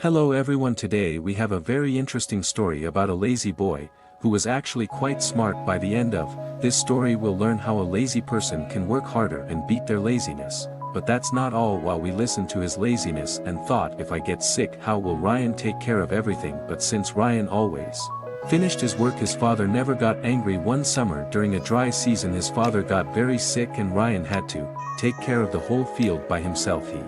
Hello everyone, today we have a very interesting story about a lazy boy, who was actually quite smart. By the end of this story we'll learn how a lazy person can work harder and beat their laziness. But that's not all. While we listened to his laziness and thought, if I get sick how will Ryan take care of everything? But since Ryan always finished his work, his father never got angry. One summer during a dry season his father got very sick and Ryan had to take care of the whole field by himself. He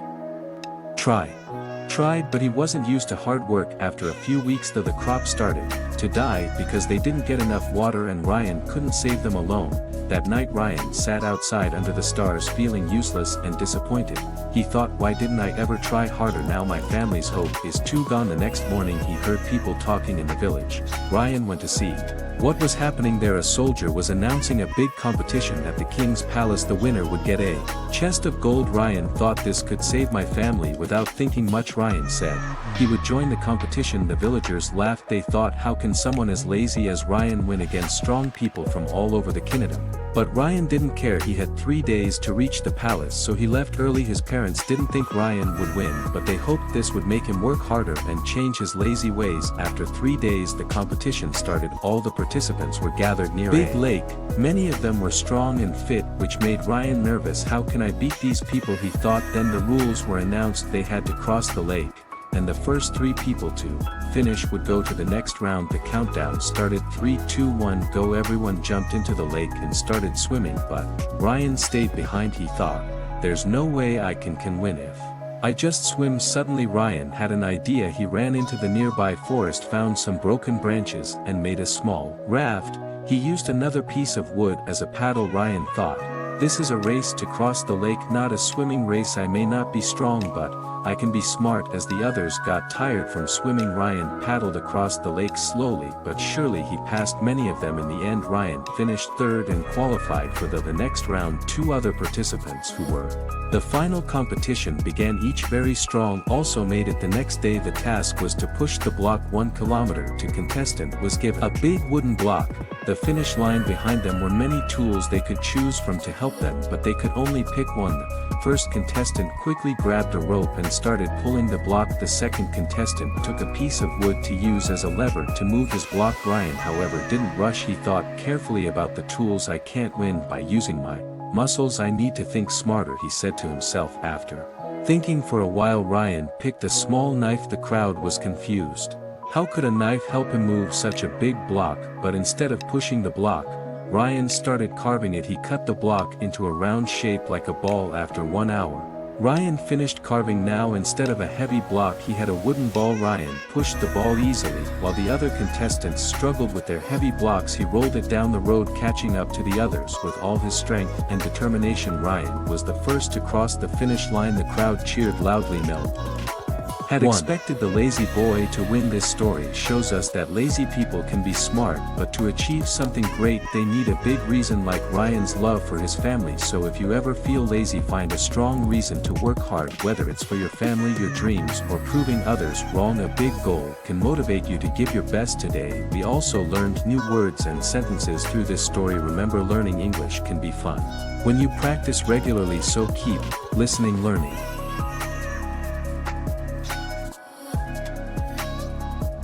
tried, but he wasn't used to hard work. After a few weeks though, the crop started to die because they didn't get enough water and Ryan couldn't save them alone. That night Ryan sat outside under the stars feeling useless and disappointed. He thought, why didn't I ever try harder? Now my family's hope is too gone. The next morning he heard people talking in the village. Ryan went to see what was happening there. A soldier was announcing a big competition at the king's palace. The winner would get a chest of gold. Ryan thought, this could save my family. Without thinking much Ryan said he would join the competition. The villagers laughed. They thought, how can someone as lazy as Ryan win against strong people from all over the kingdom? But Ryan didn't care. He had 3 days to reach the palace, so he left early. His parents didn't think Ryan would win, but they hoped this would make him work harder and change his lazy ways. After 3 days the competition started. All the participants were gathered near a big lake. Many of them were strong and fit, which made Ryan nervous. How can I beat these people, he thought. Then the rules were announced. They had to cross the lake, and the first 3 people to finish would go to the next round. The countdown started. 3, 2, 1, go. Everyone jumped into the lake and started swimming, but Ryan stayed behind. He thought, there's no way I can win if I just swim. Suddenly Ryan had an idea. He ran into the nearby forest, found some broken branches and made a small raft. He used another piece of wood as a paddle. Ryan thought, this is a race to cross the lake, not a swimming race. I may not be strong, but I can be smart. As the others got tired from swimming, Ryan paddled across the lake slowly but surely. He passed many of them. In the end Ryan finished third and qualified for the next round. 2 other participants who were the final competition began, each very strong, also made it. The next day the task was to push the block 1 kilometer. To contestant was given a big wooden block. The finish line behind them were many tools they could choose from to help them, but they could only pick one. The first contestant quickly grabbed a rope and started pulling the block. The second contestant took a piece of wood to use as a lever to move his block. Ryan, however, didn't rush. He thought carefully about the tools. I can't win by using my muscles. I need to think smarter, he said to himself. After thinking for a while Ryan picked a small knife. The crowd was confused. How could a knife help him move such a big block? But instead of pushing the block, Ryan started carving it. He cut the block into a round shape like a ball. After 1 hour Ryan finished carving. Now instead of a heavy block he had a wooden ball. Ryan pushed the ball easily, while the other contestants struggled with their heavy blocks. He rolled it down the road, catching up to the others with all his strength and determination. Ryan was the first to cross the finish line. The crowd cheered loudly. Mel had expected the lazy boy to win. This story shows us that lazy people can be smart, but to achieve something great they need a big reason, like Ryan's love for his family. So if you ever feel lazy, find a strong reason to work hard, whether it's for your family, your dreams, or proving others wrong. A big goal can motivate you to give your best. Today we also learned new words and sentences through this story. Remember, learning English can be fun when you practice regularly, so keep listening, learning,